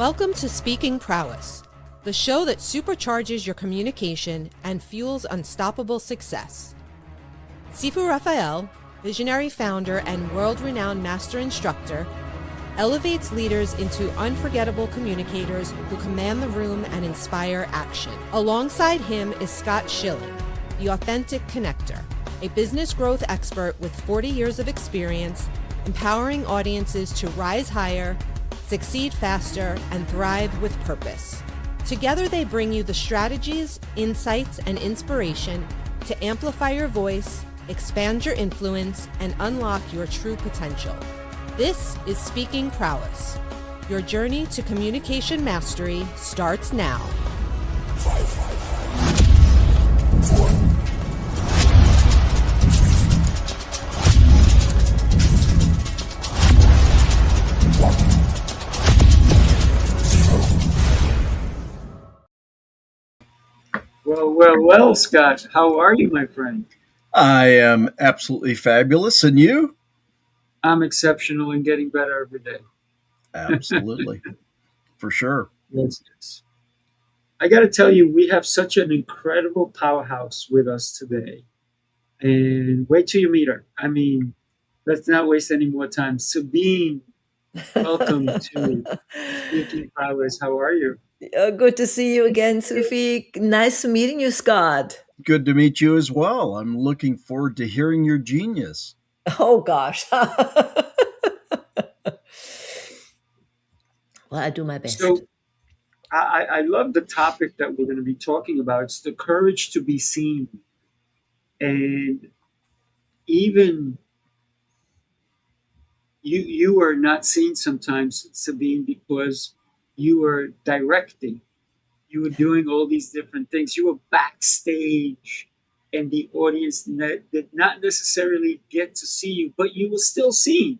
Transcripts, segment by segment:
Welcome to Speaking Prowess, the show that supercharges your communication and fuels unstoppable success. Sifu Raphael, visionary founder and world-renowned master instructor, elevates leaders into unforgettable communicators who command the room and inspire action. Alongside him is Scott Schilling, the authentic connector, a business growth expert with 40 years of experience, empowering audiences to rise higher, succeed faster, and thrive with purpose. Together, they bring you the strategies, insights, and inspiration to amplify your voice, expand your influence, and unlock your true potential. This is Speaking Prowess. Your journey to communication mastery starts now. 5, 4, Well, Scott, how are you, my friend? I am absolutely fabulous. And you? I'm exceptional and getting better every day. Absolutely. For sure. Yes. I got to tell you, we have such an incredible powerhouse with us today. And wait till you meet her. I mean, let's not waste any more time. Sabine, welcome to Speaking Prowess. How are you? Good to see you again, Sufi. Nice meeting you, Scott. Good to meet you as well. I'm looking forward to hearing your genius. Oh, gosh. Well, I do my best. So I love the topic that we're going to be talking about. It's the courage to be seen. And even you are not seen sometimes, Sabine, because you were directing. You were doing all these different things. You were backstage, and the audience did not necessarily get to see you, but you were still seen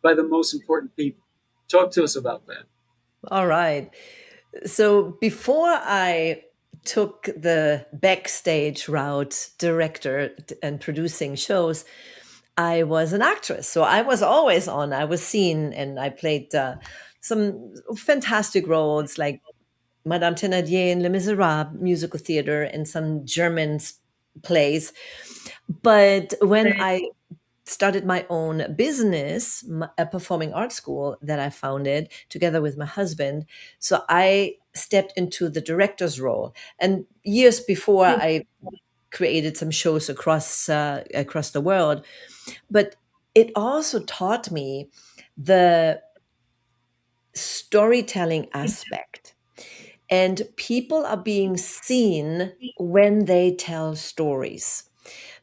by the most important people. Talk to us about that. All right. So before I took the backstage route, director and producing shows, I was an actress. So I was always on. I was seen, and I played some fantastic roles like Madame Thénardier in Les Miserables musical theater and some German plays. But when I started my own business, a performing arts school that I founded together with my husband, so I stepped into the director's role. And years before, I created some shows across the world. But it also taught me the storytelling aspect. And people are being seen when they tell stories,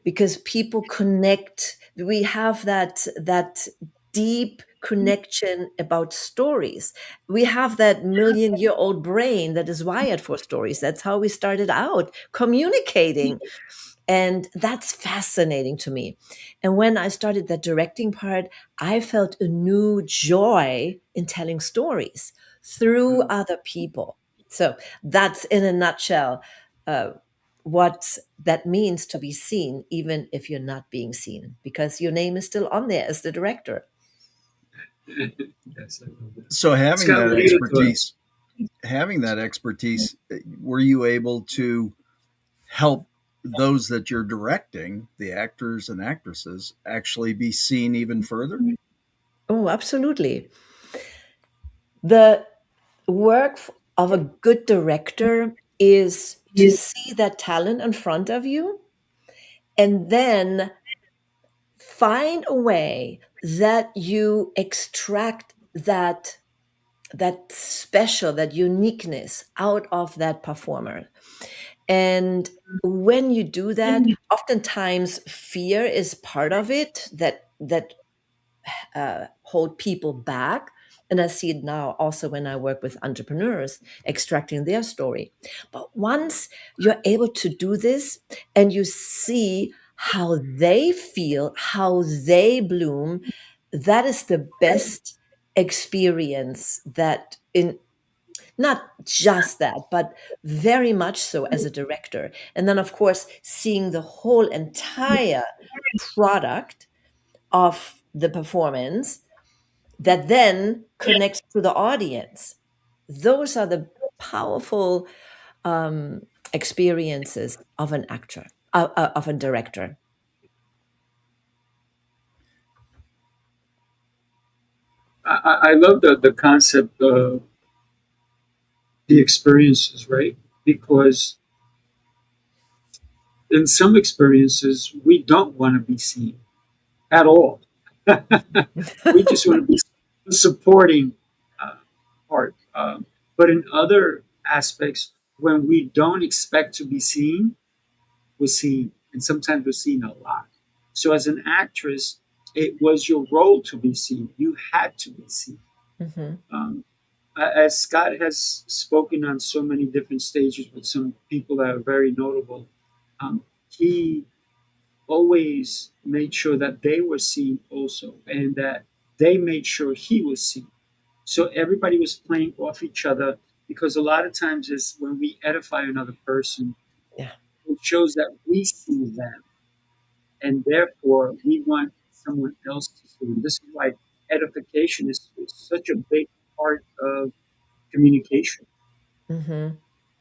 because people connect. We have that deep connection about stories. We have that million-year-old brain that is wired for stories. That's how we started out communicating. And that's fascinating to me. And when I started the directing part, I felt a new joy in telling stories through other people. So that's in a nutshell what that means to be seen, even if you're not being seen, because your name is still on there as the director. Yes, I love that. So Scott, what are your thoughts? having that expertise, were you able to help those that you're directing, the actors and actresses, actually be seen even further? Oh, absolutely. The work of a good director is to see that talent in front of you and then find a way that you extract that special, that uniqueness out of that performer. And when you do that, oftentimes fear is part of it that hold people back. And I see it now also when I work with entrepreneurs, extracting their story. But once you're able to do this and you see how they feel, how they bloom, that is the best experience that in not just that, but very much so as a director. And then, of course, seeing the whole entire product of the performance that then connects to the audience. Those are the powerful um, experiences of an actor, of a director. I love the concept of the experiences, right? Because in some experiences, we don't want to be seen at all. We just want to be supporting uh, part. But in other aspects, when we don't expect to be seen, we're seen, and sometimes we're seen a lot. So as an actress, it was your role to be seen. You had to be seen. Mhm. Um, as Scott has spoken on so many different stages with some people that are very notable, he always made sure that they were seen also, and that they made sure he was seen. So everybody was playing off each other, because a lot of times is when we edify another person, Yeah. it shows that we see them, and therefore we want someone else to see them. This is why edification is such a big part of communication. Hmm.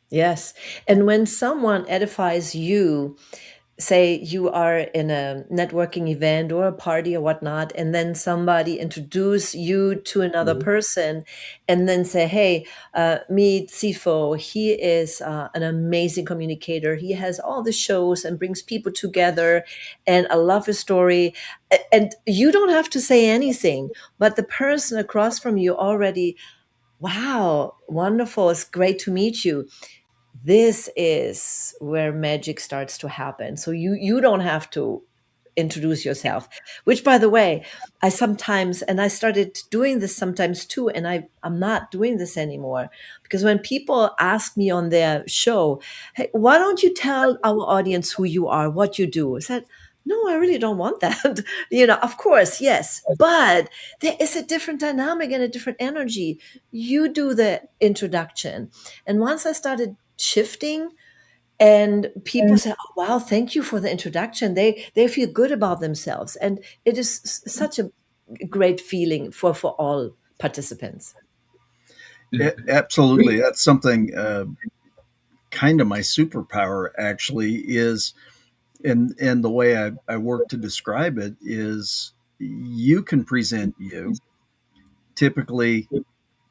Yes. And when someone edifies you, say you are in a networking event or a party or whatnot, and then somebody introduce you to another person and then say, hey, meet Sifo. He is an amazing communicator. He has all the shows and brings people together. And I love his story. And you don't have to say anything, but the person across from you already, wow, wonderful. It's great to meet you. This is where magic starts to happen. So you don't have to introduce yourself, which, by the way, I sometimes, and I started doing this sometimes too, and I'm not doing this anymore, because when people ask me on their show, hey, why don't you tell our audience who you are, what you do? I said, no, I really don't want that. Of course, yes, but there is a different dynamic and a different energy. You do the introduction. And once I started shifting, and people say, oh wow, thank you for the introduction, they feel good about themselves, and it is such a great feeling for all participants. Absolutely. That's something, kind of my superpower actually is, and the way I work to describe it is, you can present you. Typically,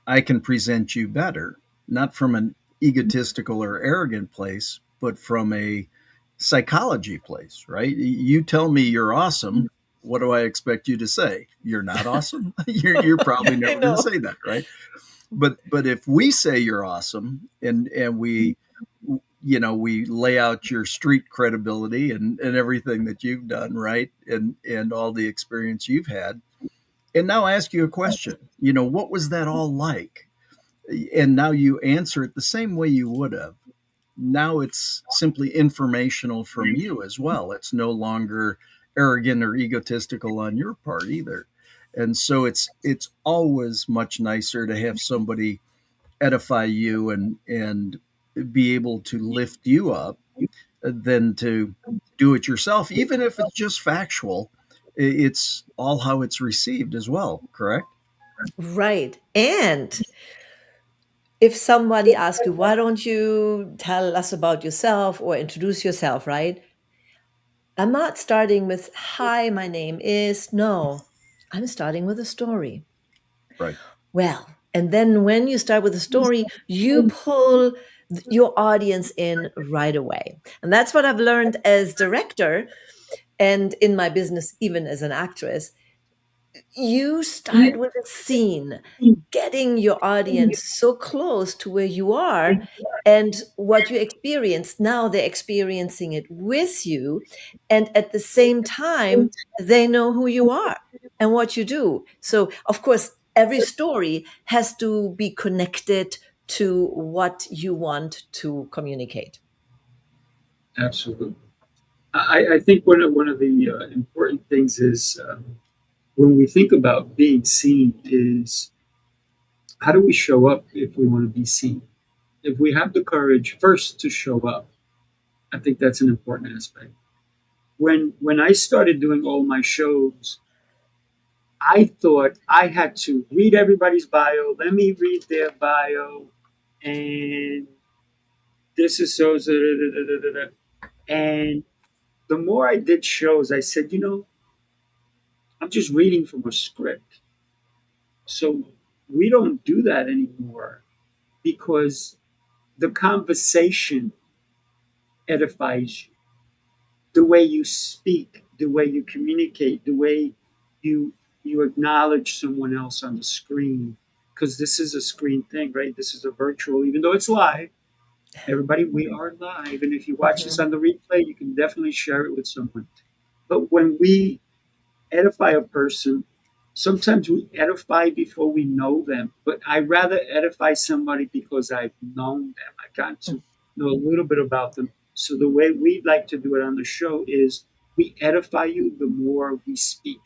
I can present you better, not from an egotistical or arrogant place, but from a psychology place, right? You tell me you're awesome. What do I expect you to say? You're not awesome? You're probably I never going to know. say that, right? But if we say you're awesome, and we, we lay out your street credibility and everything that you've done, right, and all the experience you've had, and now ask you a question, what was that all like? And now you answer it the same way you would have. Now it's simply informational from you as well. It's no longer arrogant or egotistical on your part either. And so it's always much nicer to have somebody edify you and be able to lift you up than to do it yourself, even if it's just factual. It's all how it's received as well, correct? Right. And if somebody asks you, why don't you tell us about yourself or introduce yourself, right? I'm not starting with, hi, my name is. No, I'm starting with a story. Right. Well, and then when you start with a story, you pull your audience in right away. And that's what I've learned as director and in my business, even as an actress. You start with a scene, getting your audience so close to where you are and what you experienced. Now they're experiencing it with you. And at the same time, they know who you are and what you do. So, of course, every story has to be connected to what you want to communicate. Absolutely. I think one of the important things is, when we think about being seen, is how do we show up if we want to be seen? If we have the courage first to show up, I think that's an important aspect. When I started doing all my shows, I thought I had to read everybody's bio. Let me read their bio, and this is so. And the more I did shows, I said, I'm just reading from a script. So we don't do that anymore because the conversation edifies you. The way you speak, the way you communicate, the way you you acknowledge someone else on the screen. Because this is a screen thing, right? This is a virtual, even though it's live. Everybody, we are live, and if you watch this Mhm. on the replay, you can definitely share it with someone. But when we edify a person, sometimes we edify before we know them, but I rather edify somebody because I've known them. I got to know a little bit about them. So the way we like to do it on the show is we edify you the more we speak.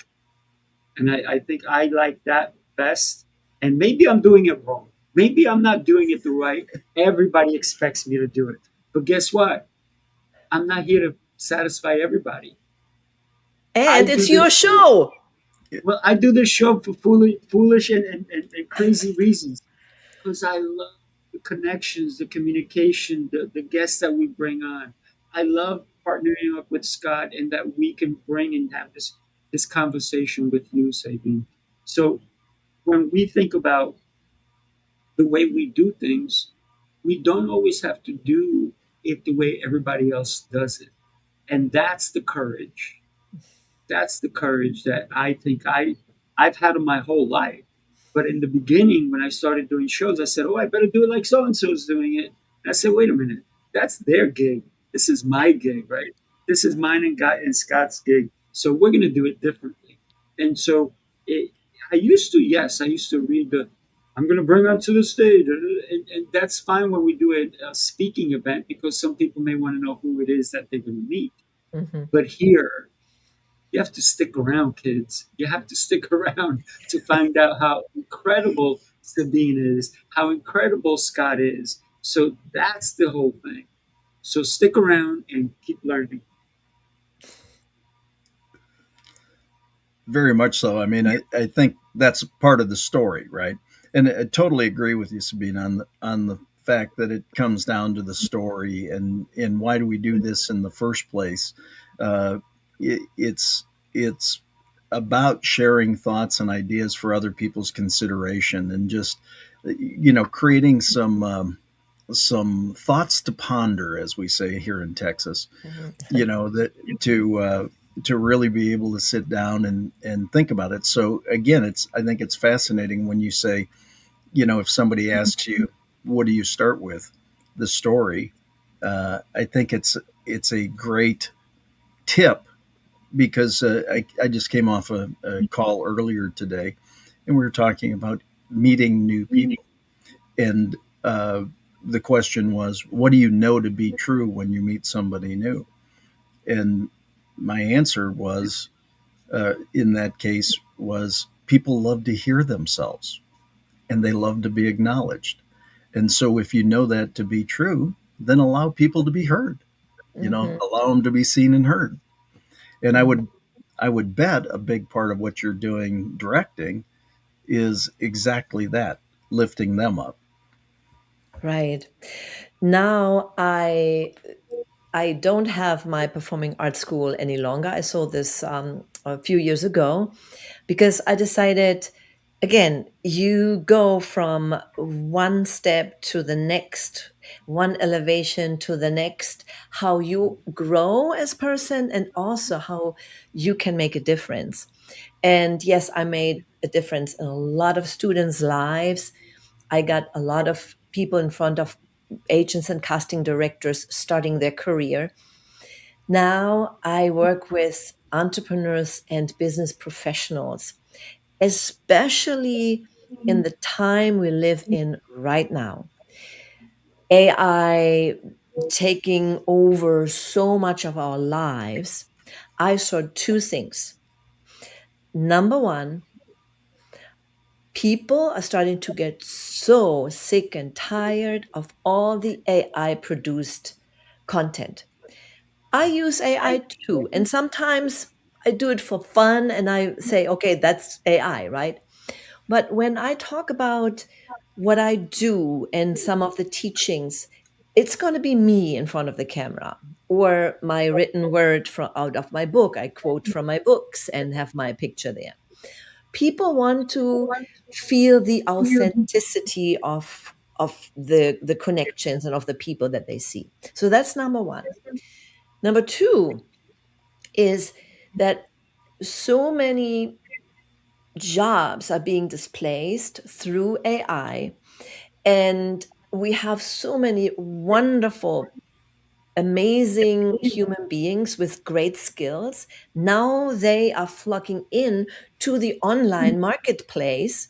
And I think I like that best. And maybe I'm doing it wrong. Maybe I'm not doing it the right. Everybody expects me to do it. But guess what? I'm not here to satisfy everybody. I And do it's this your show. show. Well, I do this show for foolish and crazy reasons because I love the connections, the communication, the guests that we bring on. I love partnering up with Scott and that we can bring and have this conversation with you, Sabine. So when we think about the way we do things, we don't always have to do it the way everybody else does it. And that's the courage that I think I've had my whole life. But in the beginning, when I started doing shows, I said, "Oh, I better do it like so and so is doing it." And I said, "Wait a minute, that's their gig. This is my gig, right? This is mine and Guy and Scott's gig. So we're going to do it differently." And so it, I used to read the. I'm going to bring up to the stage, and that's fine when we do a speaking event because some people may want to know who it is that they're going to meet. Mhm. But here, you have to stick around, kids. You have to stick around to find out how incredible Sabine is, how incredible Scott is. So that's the whole thing. So stick around and keep learning. Very much so. I mean, I think that's part of the story, right? And I totally agree with you, Sabine, on the fact that it comes down to the story and why do we do this in the first place? Uh, it's about sharing thoughts and ideas for other people's consideration and just creating some thoughts to ponder, as we say here in Texas. Mhm. That to really be able to sit down and think about it. So again, I think it's fascinating when you say, if somebody asks you, what do you start with? The story. I think it's a great tip because I just came off a call earlier today, and we were talking about meeting new people, and the question was, what do you know to be true when you meet somebody new? And my answer was, in that case, was people love to hear themselves and they love to be acknowledged. And so, if you know that to be true, then allow people to be heard. Mhm. Allow them to be seen and heard. And Mhm. I would bet a big part of what you're doing directing is exactly that, lifting them up. Right. Now I don't have my performing arts school any longer. I sold this a few years ago because I decided, again, you go from one step to the next, one elevation to the next, how you grow as person and also how you can make a difference. And yes, I made a difference in a lot of students' lives. I got a lot of people in front of agents and casting directors starting their career. Now I work with entrepreneurs and business professionals, especially in the time we live in right now. AI taking over so much of our lives. I saw two things. Number one, people are starting to get so sick and tired of all the AI produced content. I use AI too, and sometimes I do it for fun and I say, okay, that's AI, right? But when I talk about what I do and some of the teachings, it's going to be me in front of the camera or my written word from out of my book. I quote from my books and have my picture there. People want to feel the authenticity of the connections and of the people that they see. So that's number one. Number two is that so many jobs are being displaced through AI, and we have so many wonderful, amazing human beings with great skills. Now they are flocking in to the online marketplace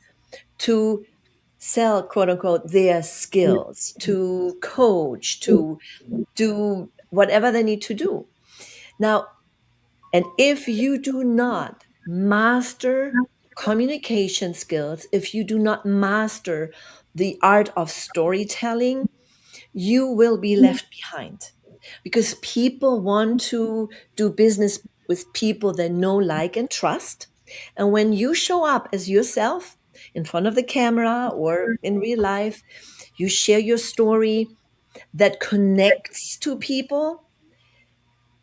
to sell, quote unquote, their skills, to coach, to do whatever they need to do. Now, and if you do not master communication skills, if you do not master the art of storytelling, you will be left behind because people want to do business with people they know, like, and trust. And when you show up as yourself in front of the camera or in real life, you share your story that connects to people,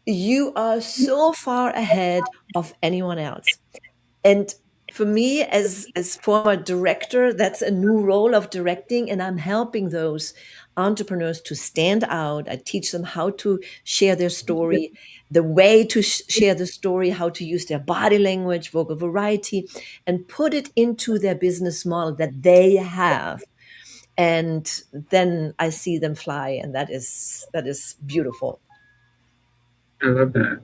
you are so far ahead of anyone else. And for me, as former director, that's a new role of directing, and I'm helping those entrepreneurs to stand out. I teach them how to share their story, the way to share the story, how to use their body language, vocal variety, and put it into their business model that they have. And then I see them fly, and that is beautiful. I love that.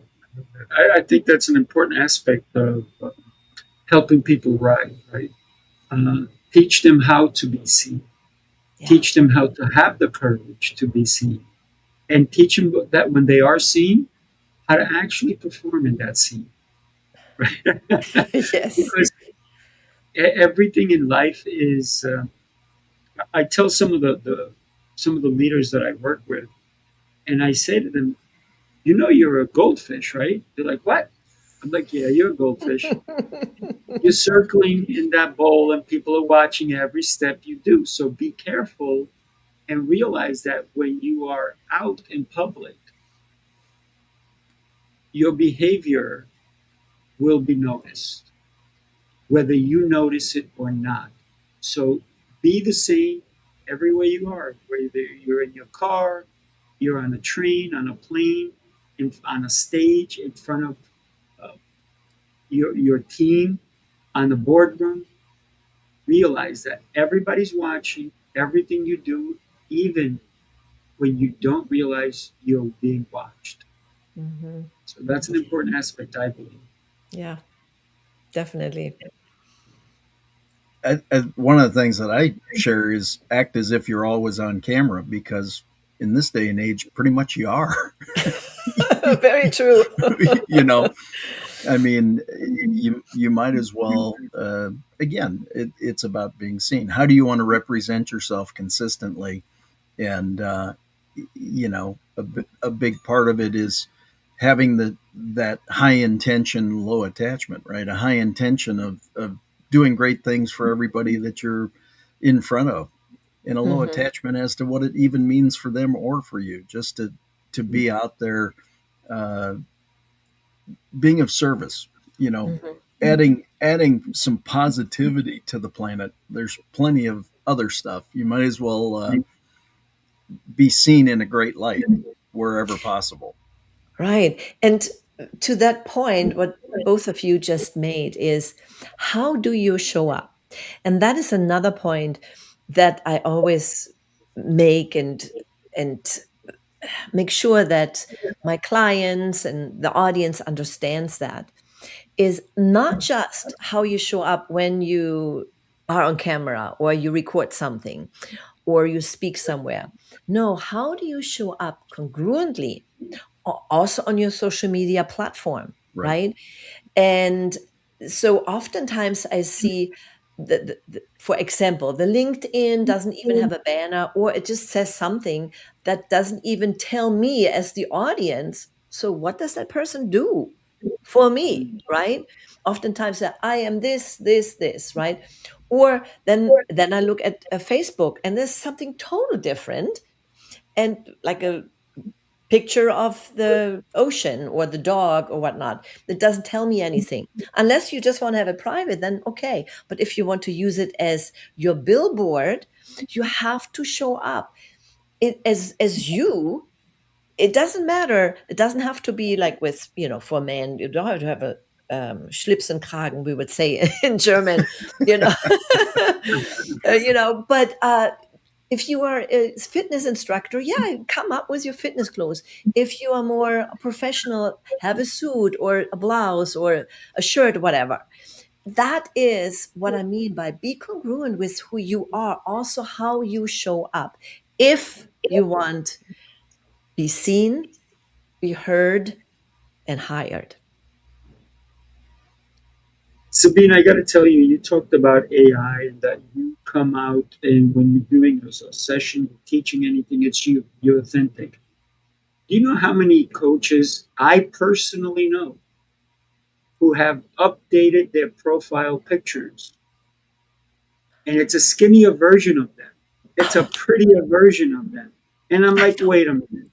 I think that's an important aspect of helping people rise, right? Teach them how to be seen, Yeah. teach them how to have the courage to be seen, and teach them that when they are seen, how to actually perform in that scene, right? Yes. Because everything in life is. I tell some of the leaders that I work with, and I say to them, "You know, you're a goldfish, right?" They're like, "What?" I'm like, "Yeah, you're a goldfish. You're circling in that bowl, and people are watching every step you do. So be careful and realize that when you are out in public, your behavior will be noticed, whether you notice it or not. So be the same everywhere you are, whether you're in your car, you're on a train, on a plane, on a stage in front of uh, your team, on the boardroom. Realize that everybody's watching everything you do, even when you don't realize you're being watched. Hmm. So that's an important aspect, I believe. Yeah, definitely. One of the things that I share is act as if you're always on camera because in this day and age, pretty much you are. Very true. you know, I mean, you might as well. Again, it's about being seen. How do you want to represent yourself consistently? And a big part of it is having that high intention, low attachment, right? A high intention of doing great things for everybody that you're in front of, and a low Hmm. attachment as to what it even means for them or for you, just to be out there, uh, being of service, you know, Hmm. adding some positivity to the planet. There's plenty of other stuff. You might as well be seen in a great light wherever possible. Right. And to that point, what both of you just made is, how do you show up? And that is another point that I always make, and make sure that my clients and the audience understands that, is not just how you show up when you are on camera or you record something or you speak somewhere. No, how do you show up congruently also on your social media platform, Right. right? And so oftentimes I see for example, the LinkedIn doesn't even have a banner, or it just says something that doesn't even tell me as the audience. So what does that person do? for me, right? Oftentimes I am this, right? Or then I look at Facebook and there's something total different, and like a picture of the ocean or the dog or whatnot. It doesn't tell me anything. Unless you just want to have it private, then okay. But if you want to use it as your billboard, you have to show up as you. It doesn't matter. It doesn't have to be like with, for men, you don't have to have a Schlips and Kragen, we would say in German, you know, but if you are a fitness instructor, yeah, come up with your fitness clothes. If you are more professional, have a suit or a blouse or a shirt, whatever. That is what I mean by be congruent with who you are, also how you show up. If you want be seen, be heard, and hired. Sabine, I got to tell you, you talked about AI and that you come out and when you're doing a session, teaching anything, it's you. You're authentic. Do you know how many coaches I personally know who have updated their profile pictures and it's a skinnier version of them? It's a prettier version of them. And I'm I like, don't. wait a minute.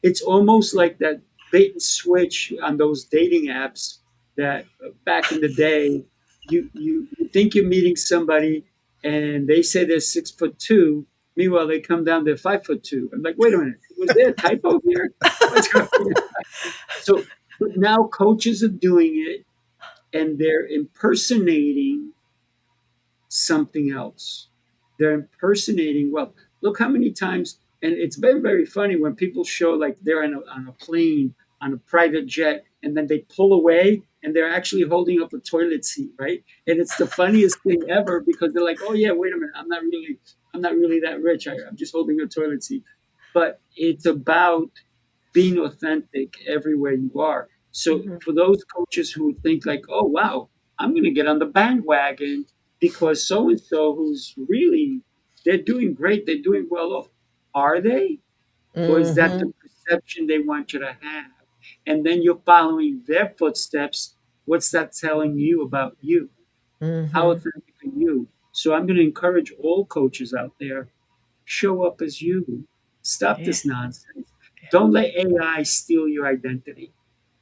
It's almost like that bait and switch on those dating apps that back in the day, you think you're meeting somebody and they say they're 6'2". Meanwhile, they come down, they're 5'2". I'm like, wait a minute, was there a typo here? What's going on? So, but now coaches are doing it and they're impersonating something else. They're impersonating, well, look how many times, and it's very, very funny when people show like they're on a plane, on a private jet, and then they pull away and they're actually holding up a toilet seat, right? And it's the funniest thing ever because they're like, oh yeah, wait a minute, I'm not really that rich. I'm just holding a toilet seat. But it's about being authentic everywhere you are. So Mhm, for those coaches who think like, oh wow, I'm going to get on the bandwagon because so and so who's really they're doing great, they're doing well off. Are they? Or is that the mhm, perception they want you to have? And then you're following their footsteps. What's that telling you about you? How mhm. authentic are you? So I'm going to encourage all coaches out there, show up as you. Stop Yeah. this nonsense. Don't let AI steal your identity.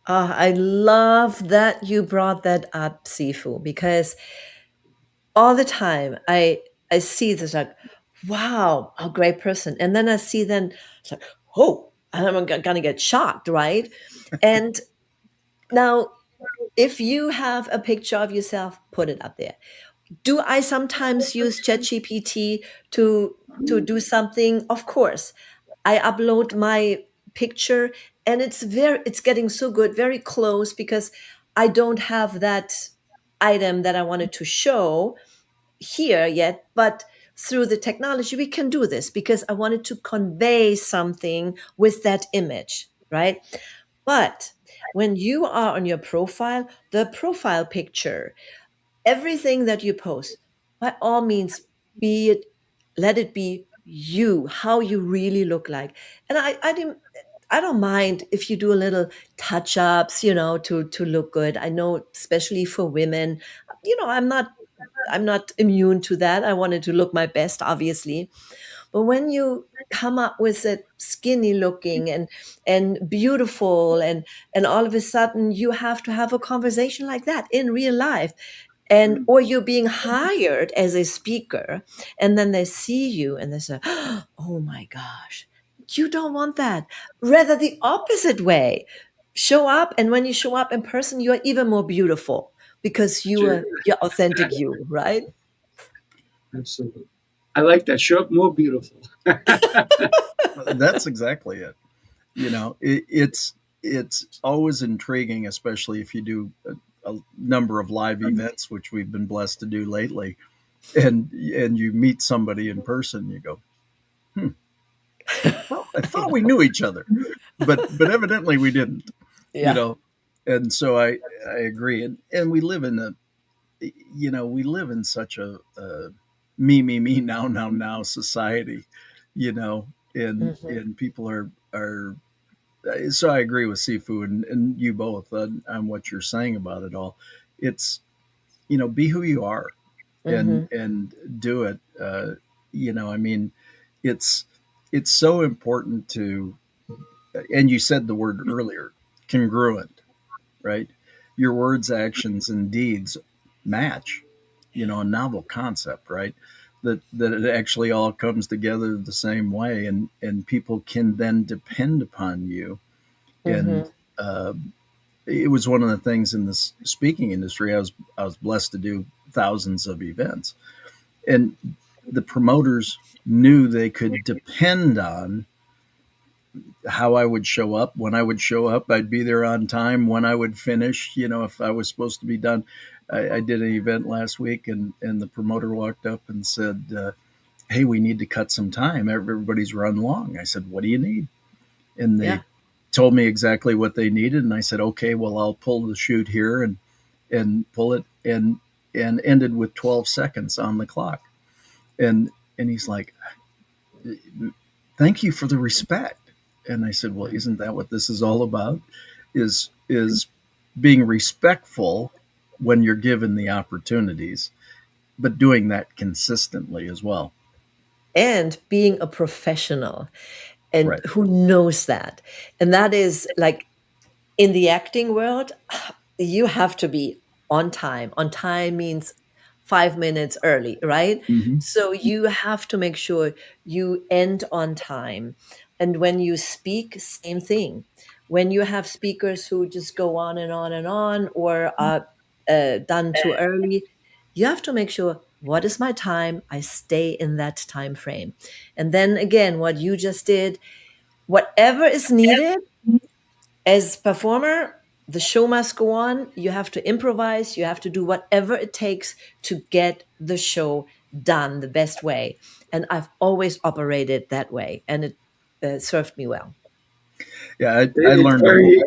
I love that you brought that up, Sifu, because all the time I see this like, wow, a great person, and then I see then it's like, oh, I'm gonna get shocked, right? And now, if you have a picture of yourself, put it up there. Do I sometimes use ChatGPT to do something? Of course. I upload my picture and it's getting so good, very close, because I don't have that item that I wanted to show here yet, but through the technology we can do this because I wanted to convey something with that image, right? But when you are on your profile, the profile picture, everything that you post, by all means, be it, let it be you, how you really look like. And I don't mind if you do a little touch ups, to look good. I know, especially for women, I'm not immune to that. I wanted to look my best, obviously. But when you come up with it skinny looking and beautiful and all of a sudden you have to have a conversation like that in real life, and Mm, or you're being hired as a speaker, and then they see you and they say, oh my gosh, you don't want that. Rather the opposite way. Show up, and when you show up in person, you're even more beautiful because sure, you're authentic you, right? absolutely. I like that. Show up more beautiful. That's exactly it. It's always intriguing, especially if you do a number of live events, which we've been blessed to do lately, and you meet somebody in person. You go, hmm, I I thought we know. knew each other, but evidently we didn't. You Yeah. know, and so I agree, and we live in we live in such a me now society, and Mhm. people are So I agree with Sifu and you both on what you're saying about it all. It's, be who you are Mm-hmm. and do it. I mean, it's it's so important to, and you said the word earlier, congruent, right? Your words, actions, and deeds match. A novel concept, right? That it actually all comes together the same way, and people can then depend upon you. And Mm-hmm. uh, it was one of the things in this speaking industry. I was blessed to do thousands of events, and the promoters knew they could depend on how I would show up. When I would show up, I'd be there on time. When I would finish, if I was supposed to be done. I did an event last week, and the promoter walked up and said, "Hey, we need to cut some time. Everybody's run long." I said, "What do you need?" And they Yeah. told me exactly what they needed, and I said, "Okay, well, I'll pull the chute here and pull it," and ended with 12 seconds on the clock. And he's like, "Thank you for the respect." And I said, "Well, isn't that what this is all about? Is being respectful when you're given the opportunities, but doing that consistently as well." And being a professional, and Right. who knows that. And that is like, in the acting world, you have to be on time. On time means 5 minutes early, right? Mm-hmm. So you have to make sure you end on time. And when you speak, same thing. When you have speakers who just go on and on and on, or are done too early, you have to make sure, what is my time? I stay in that time frame. And then again, what you just did, whatever is needed as performer, the show must go on. You have to improvise. You have to do whatever it takes to get the show done the best way. And I've always operated that way, and it served me well. Yeah, I It's learned very.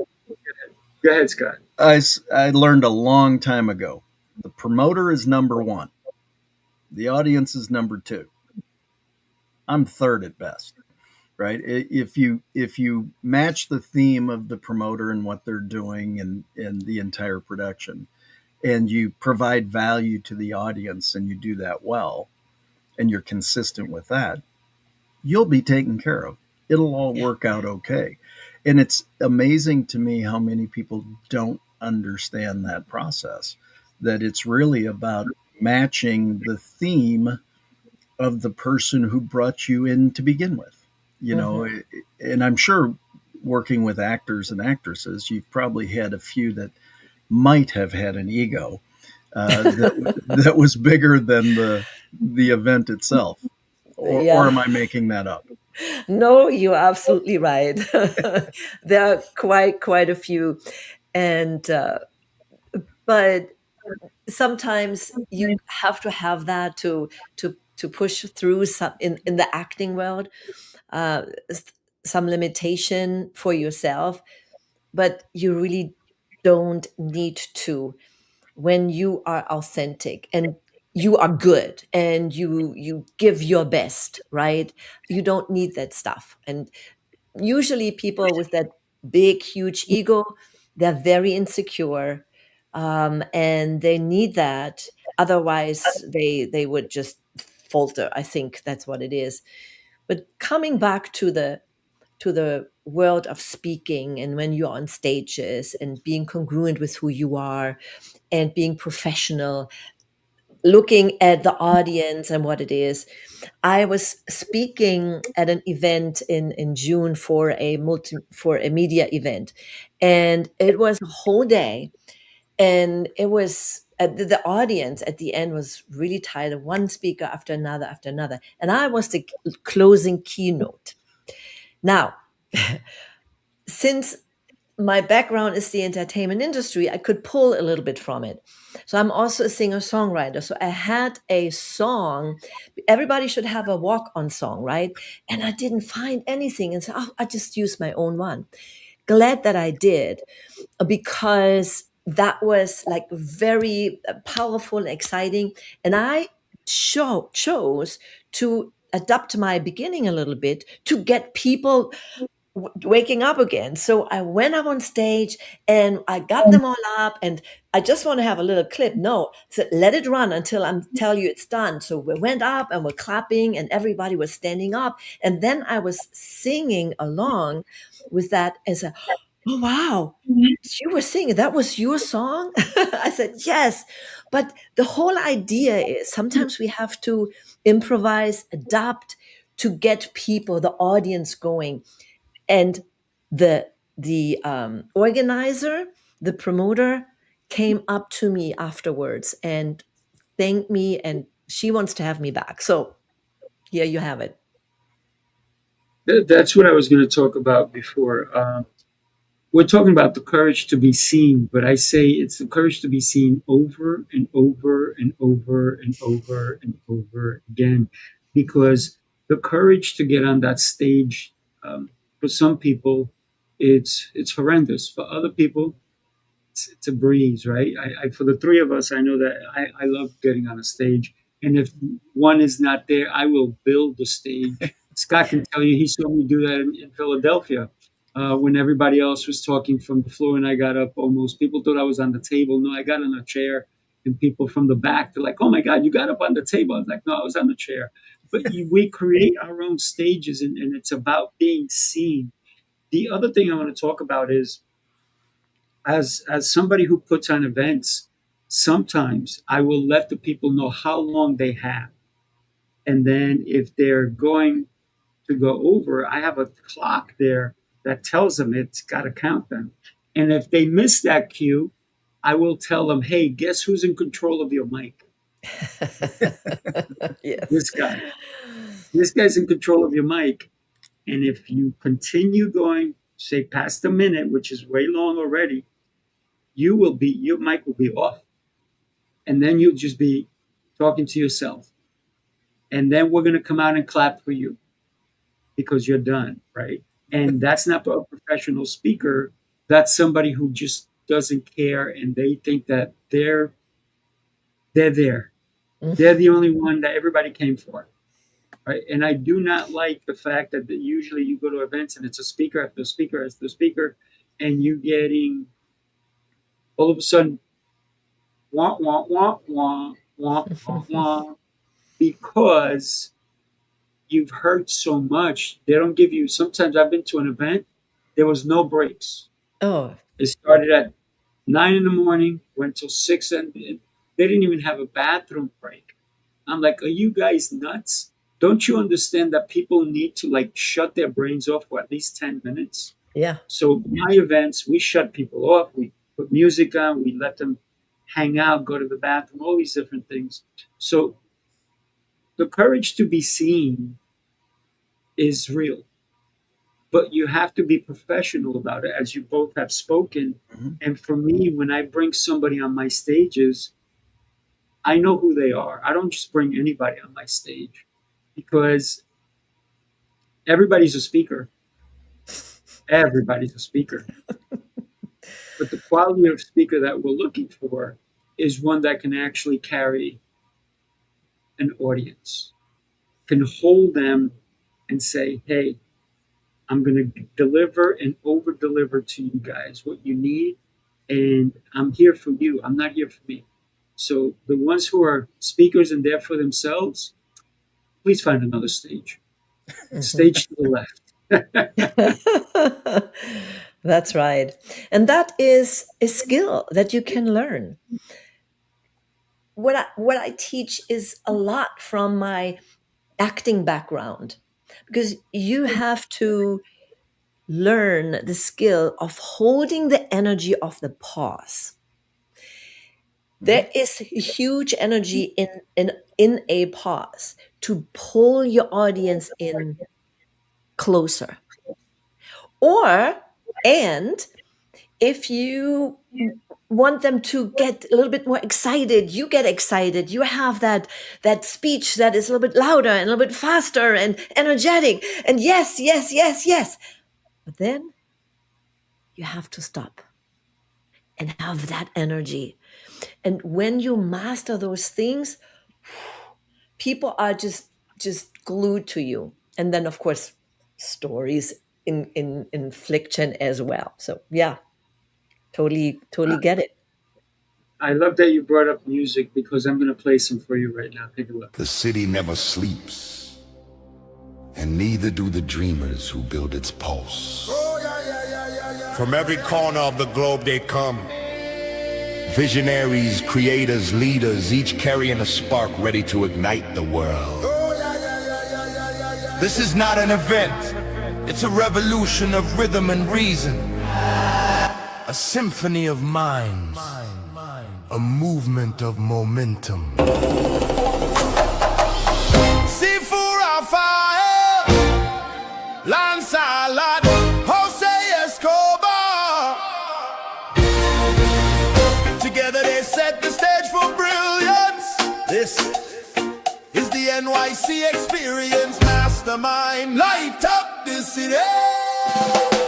Go ahead, Scott. I learned a long time ago. The promoter is number one. The audience is number two. I'm third at best, right? If you match the theme of the promoter and what they're doing and the entire production, and you provide value to the audience and you do that well, and you're consistent with that, you'll be taken care of. It'll all Yeah. work out okay. And it's amazing to me how many people don't understand that process, that it's really about matching the theme of the person who brought you in to begin with. You know, Hmm. and I'm sure working with actors and actresses, you've probably had a few that might have had an ego that was bigger than the event itself. Or Yeah. am I making that up? No, you're absolutely right. There are quite a few, and but sometimes you have to have that to push through some in the acting world, uh, s- some limitation for yourself, but you really don't need to, when you are authentic and you are good and you give your best, right? You don't need that stuff. And usually people with that big huge ego, they're very insecure, and they need that, otherwise they would just falter. I think that's what it is. But coming back to the world of speaking, and when you're on stages and being congruent with who you are and being professional, looking at the audience and what it is. I was speaking at an event in June for for a media event, and it was a whole day, and it was the audience at the end was really tired of one speaker after another, and I was the closing keynote. Now, since my background is the entertainment industry, I could pull a little bit from it. So I'm also a singer songwriter. So I had a song. Everybody should have a walk on song, right? And I didn't find anything. And so, oh, I just used my own one. Glad that I did, because that was like very powerful and exciting. And I chose to adapt my beginning a little bit to get people waking up again. So I went up on stage and I got them all up, and I just want to have a little clip. No, so let it run until I tell you it's done. So we went up and we're clapping and everybody was standing up. And then I was singing along with that as a, oh, wow. You were singing, that was your song? I said, yes. But the whole idea is sometimes we have to improvise, adapt to get people, the audience going. And the organizer, the promoter, came up to me afterwards and thanked me, and she wants to have me back. So here you have it. That's what I was going to talk about before. We're talking about the courage to be seen, but I say it's the courage to be seen over and over and over and over and over again, because the courage to get on that stage, for some people, it's horrendous. For other people, it's a breeze, right? For the three of us, I know that I love getting on a stage, and if one is not there, I will build the stage. Scott can tell you he saw me do that in Philadelphia, when everybody else was talking from the floor, and I got up almost. People thought I was on the table. No, I got on a chair, and people from the back, they're like, "Oh my God, you got up on the table!" I was like, "No, I was on the chair." But we create our own stages, and it's about being seen. The other thing I want to talk about is, as somebody who puts on events, sometimes I will let the people know how long they have. And then if they're going to go over, I have a clock there that tells them it's got to count them. And if they miss that cue, I will tell them, hey, guess who's in control of your mic? Yes. This guy. This guy's in control of your mic. And if you continue going, say past a minute, which is way long already, your mic will be off. And then you'll just be talking to yourself. And then we're going to come out and clap for you because you're done, right? And that's not a professional speaker. That's somebody who just doesn't care, and they think that they're there. They're the only one that everybody came for, right? And I do not like the fact that usually you go to events and it's a speaker after speaker after speaker, and you getting all of a sudden wah wah wah wah wah wah wah, because you've heard so much. They don't give you. Sometimes I've been to an event, there was no breaks. Oh, It started at 9 in the morning, went till 6, and they didn't even have a bathroom break. I'm like, are you guys nuts? Don't you understand that people need to like shut their brains off for at least 10 minutes? yeah. So my events, we shut people off. We put music on. We let them hang out, go to the bathroom, all these different things. So the courage to be seen is real, but you have to be professional about it, as you both have spoken. Mhm. And for me, when I bring somebody on my stages, I know who they are. I don't just bring anybody on my stage, because everybody's a speaker. Everybody's a speaker. But the quality of speaker that we're looking for is one that can actually carry an audience, can hold them and say, hey, I'm going to deliver and over deliver to you guys what you need. And I'm here for you. I'm not here for me. So the ones who are speakers and there for themselves, please find another stage. Stage to the left. That's right. And that is a skill that you can learn. What I teach is a lot from my acting background, because you have to learn the skill of holding the energy of the pause. There is huge energy in a pause to pull your audience in closer. Or, and if you want them to get a little bit more excited, you get excited, you have that speech that is a little bit louder and a little bit faster and energetic, and yes, yes, yes, yes. But then you have to stop and have that energy. And when you master those things, people are just glued to you. And then of course stories in infliction as well. So yeah, totally get it. I love that you brought up music because I'm going to play some for you right now. Take a look. The city never sleeps, and neither do the dreamers who build its pulse. From every corner of the globe they come. Visionaries, creators, leaders, each carrying a spark ready to ignite the world. This is not an event. It's a revolution of rhythm and reason. A symphony of minds. A movement of momentum. Sifu Rafael, Lancelot, Jose Escobar. Together they set the stage for brilliance. This is the NYC experience. Mastermind, light up the city.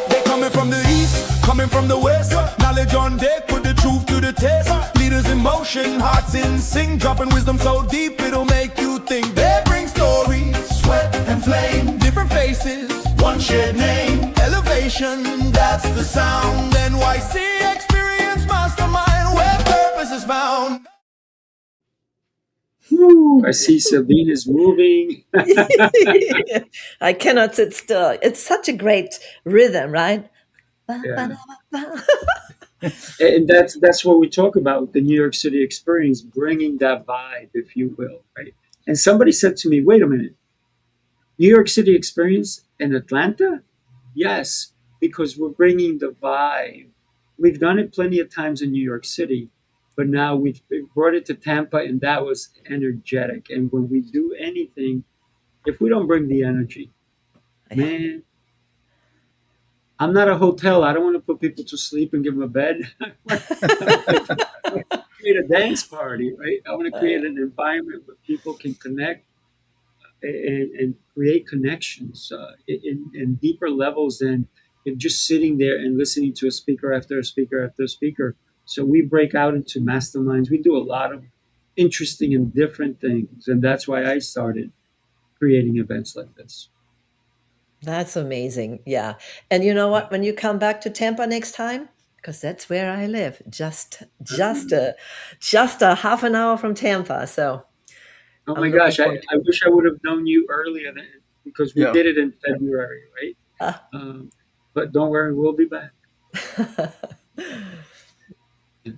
They coming from the east, coming from the west. Knowledge on deck, put the truth to the test. Leaders in motion, hearts in sync, dropping wisdom so deep it'll make you think. They bring stories, sweat and flame, different faces, one shared name. Elevation, that's the sound. NYC experience mastermind, where purpose is found. Woo, I see Sabine is moving. I cannot sit still. It's such a great rhythm, right? Yeah. And that's what we talk about, the New York City experience, bringing that vibe, if you will, right? And somebody said to me, wait a minute, New York City experience in Atlanta? Yes, because we're bringing the vibe. We've done it plenty of times in New York City, but now we've brought it to Tampa, and that was energetic. And when we do anything, if we don't bring the energy, man, I'm not a hotel. I don't want to put people to sleep and give them a bed. I want to create a dance party, right? I want to create an environment where people can connect and create connections in deeper levels than if just sitting there and listening to a speaker after a speaker after a speaker. So we break out into masterminds. We do a lot of interesting and different things. And that's why I started creating events like this. That's amazing. Yeah. And you know what? When you come back to Tampa next time, because that's where I live, just a half an hour from Tampa. So Oh I'm my looking gosh, I, forward to I wish I would have known you earlier because we Yeah. did it in February, right? it. But don't worry, we'll be back.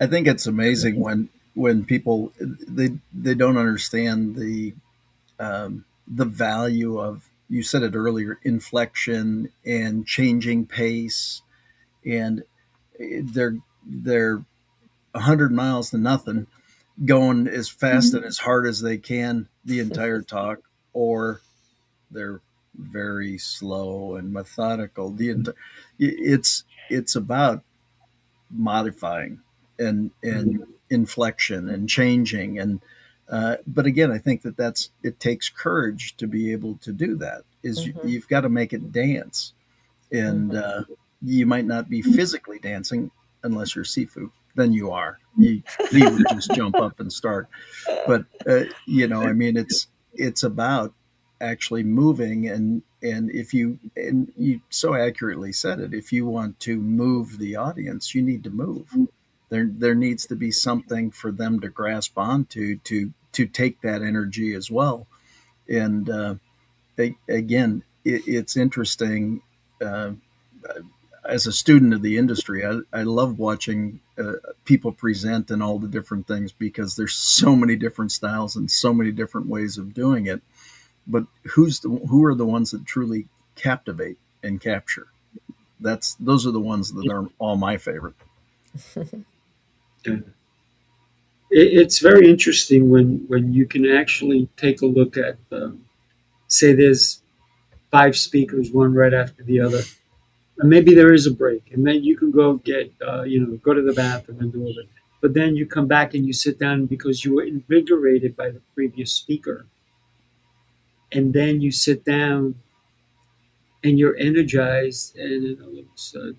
I think it's amazing when people they don't understand the value of, you said it earlier, inflection and changing pace, and they're 100 miles to nothing, going as fast and as hard as they can the entire talk, or they're very slow and methodical. It's about modifying and inflection and changing, and but again, I think that's it takes courage to be able to do that. Is you've got to make it dance, and you might not be physically dancing unless you're Sifu. Then you are. You would just jump up and start. But I mean, it's about actually moving, and if you and you so accurately said it, if you want to move the audience, you need to move. There needs to be something for them to grasp onto to take that energy as well. And again, it's interesting. As a student of the industry, I love watching people present and all the different things, because there's so many different styles and so many different ways of doing it. But who are the ones that truly captivate and capture? Those are the ones that are all my favorite. It's very interesting when you can actually take a look at, say, there's 5 speakers, one right after the other. And maybe there is a break, and then you can go go to the bathroom and do all that. But then you come back and you sit down because you were invigorated by the previous speaker. And then you sit down and you're energized, and then all of a sudden,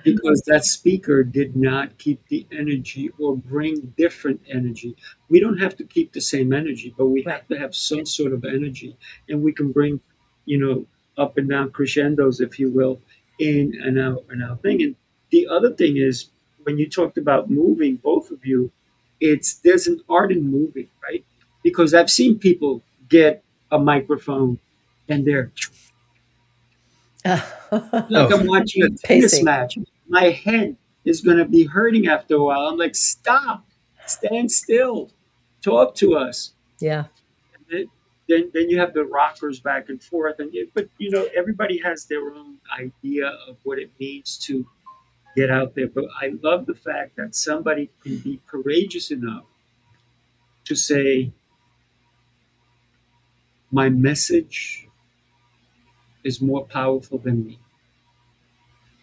because that speaker did not keep the energy or bring different energy. We don't have to keep the same energy, but we Right. have to have some sort of energy, and we can bring, you know, up and down crescendos, if you will, in and out thing. And the other thing is, when you talked about moving, both of you, it's there's an art in moving, right? Because I've seen people get a microphone and they're like Oh, I'm watching a tennis Pacing. match. My head is going to be hurting after a while. I'm like, stop, stand still, talk to us. Yeah. And then you have the rockers back and forth, and but everybody has their own idea of what it means to get out there. But I love the fact that somebody can be courageous enough to say, my message is more powerful than me.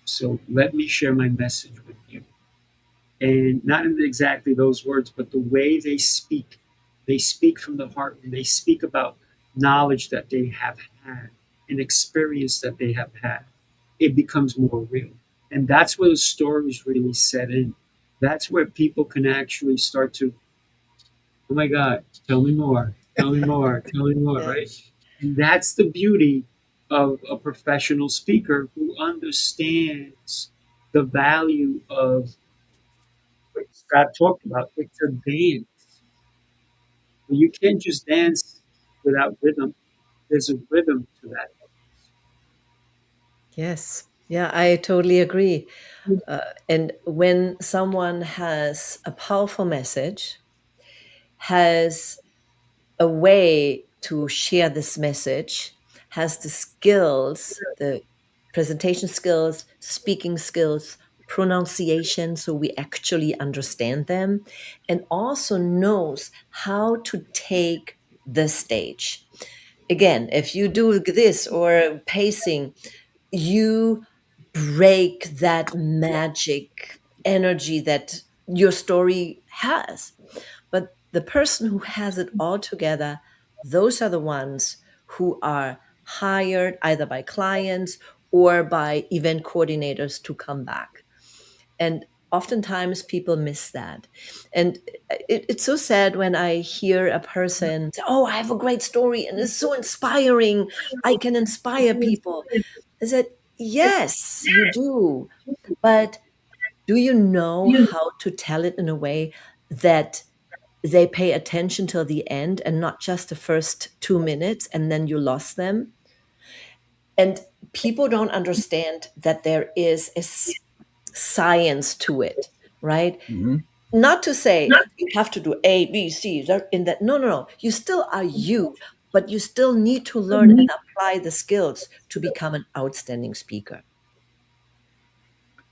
So let me share my message with you. And not in exactly those words, but the way they speak from the heart, and they speak about knowledge that they have had, an experience that they have had. It becomes more real. And that's where the stories really set in. That's where people can actually start to, oh my God, tell me more, tell me more, tell me more, Yeah. right? And that's the beauty of a professional speaker who understands the value of what Scott talked about. It's a dance. You can't just dance without rhythm. There's a rhythm to that. Yes. Yeah, I totally agree. And when someone has a powerful message, has a way to share this message, has the skills, the presentation skills, speaking skills, pronunciation, so we actually understand them, and also knows how to take the stage. Again, if you do this or pacing, you break that magic energy that your story has. But the person who has it all together, those are the ones who are hired either by clients or by event coordinators to come back. And oftentimes people miss that. And it's so sad when I hear a person say, oh, I have a great story and it's so inspiring. I can inspire people. I said, yes, you do. But do you know how to tell it in a way that they pay attention till the end and not just the first 2 minutes and then you lost them? And people don't understand that there is science to it, right? mhm. Not to say you have to do A, B, C, in that. No, no, no. You still are you, but you still need to learn and apply the skills to become an outstanding speaker.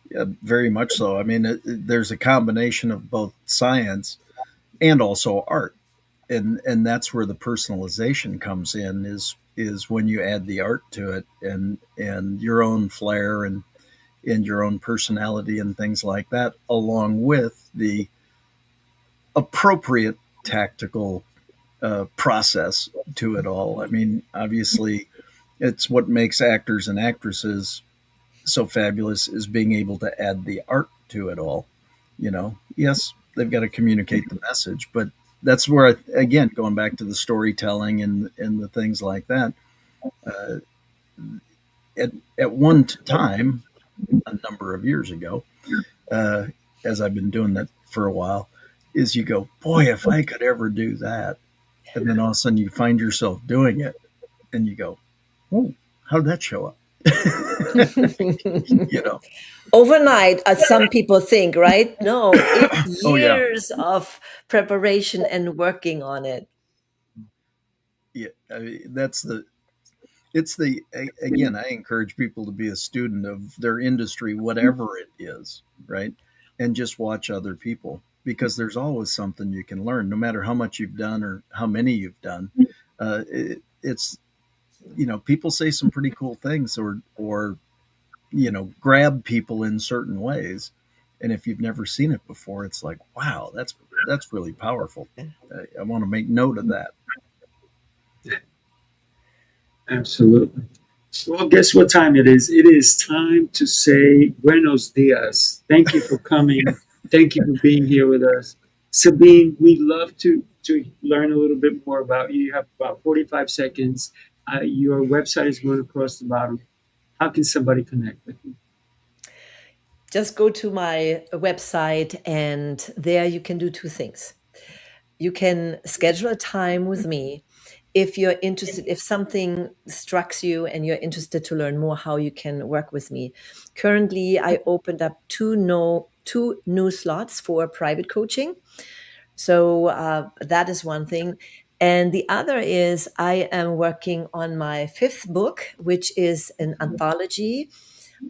Yeah, very much so. I mean, there's a combination of both science and also art, and that's where the personalization comes in. Is when you add the art to it, and your own flair and your own personality and things like that, along with the appropriate tactical process to it all. I mean, obviously, it's what makes actors and actresses so fabulous is being able to add the art to it all. Yes, they've got to communicate the message, but that's where, again, going back to the storytelling and the things like that. Uh, at one time, a number of years ago, uh, as I've been doing that for a while, is you go, boy, if I could ever do that, and then all of a sudden you find yourself doing it, and you go, oh, how did that show up? you know, Overnight, as some people think, right? No, it's oh yeah, years of preparation and working on it. yeah. I mean, it's the again. I encourage people to be a student of their industry, whatever it is, right, and just watch other people because there's always something you can learn, no matter how much you've done or how many you've done. It's people say some pretty cool things or grab people in certain ways, and if you've never seen it before, it's like, wow, that's really powerful. I want to make note of that. Absolutely. Well, guess what time it is? It is time to say buenos dias. Thank you for coming. Thank you for being here with us. Sabine, we'd love to learn a little bit more about you. You have about 45 seconds. Your website is going across the bottom. How can somebody connect with you? Just go to my website, and there you can do two things. You can schedule a time with me if you're interested, if something strikes you and you're interested to learn more how you can work with me. Currently, I opened up two new slots for private coaching. So that is one thing. And the other is I am working on my fifth book, which is an anthology.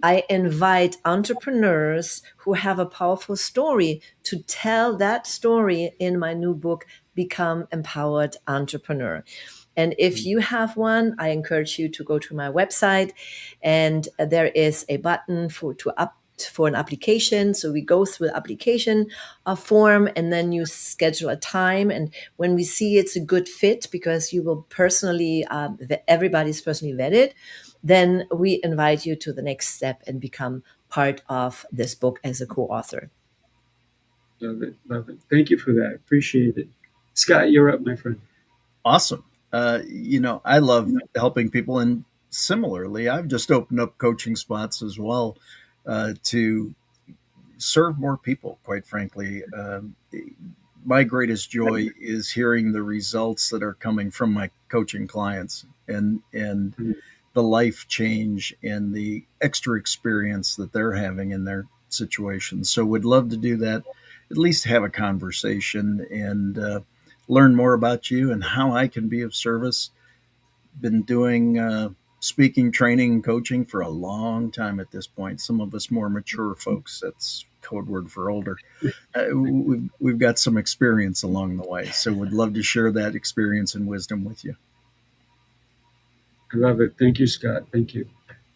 I invite entrepreneurs who have a powerful story to tell that story in my new book, Become Empowered Entrepreneur. And if you have one, I encourage you to go to my website, and there is a button for an application. So we go through the application form, and then you schedule a time. And when we see it's a good fit, because you will personally, everybody's personally vetted, then we invite you to the next step and become part of this book as a co-author. Love it. Love it. Thank you for that. Appreciate it. Scott, you're up, my friend. Awesome. I love helping people, and similarly, I've just opened up coaching spots as well to serve more people. Quite frankly, my greatest joy is hearing the results that are coming from my coaching clients, and the life change and the extra experience that they're having in their situations. So, would love to do that. At least have a conversation and learn more about you and how I can be of service. Been doing speaking, training, and coaching for a long time at this point. Some of us more mature folks, that's code word for older. We've got some experience along the way. So would love to share that experience and wisdom with you. I love it. Thank you, Scott. Thank you.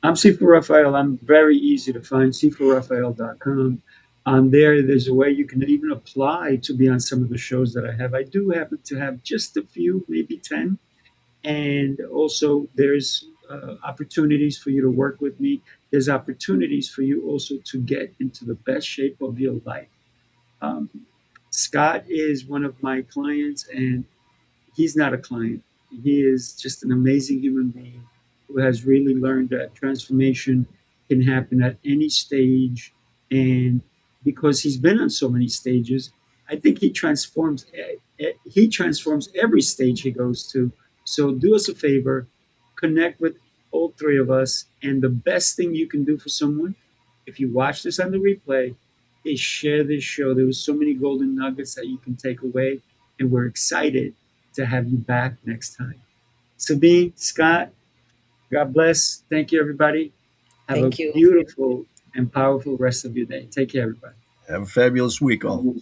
I'm Sifu Raphael. I'm very easy to find, sifuraphael.com. On there, there's a way you can even apply to be on some of the shows that I have. I do happen to have just a few, maybe 10. And also, there's opportunities for you to work with me. There's opportunities for you also to get into the best shape of your life. Um, Scott is one of my clients, and he's not a client. He is just an amazing human being who has really learned that transformation can happen at any stage. And because he's been on so many stages, I think he transforms every stage he goes to. So do us a favor, connect with all three of us. And the best thing you can do for someone, if you watch this on the replay, is share this show. There was so many golden nuggets that you can take away, and we're excited to have you back next time. Sabine, Scott, God bless. Thank you, everybody. Have a Thank you. beautiful and powerful rest of your day. Take care, everybody. Have a fabulous week, all.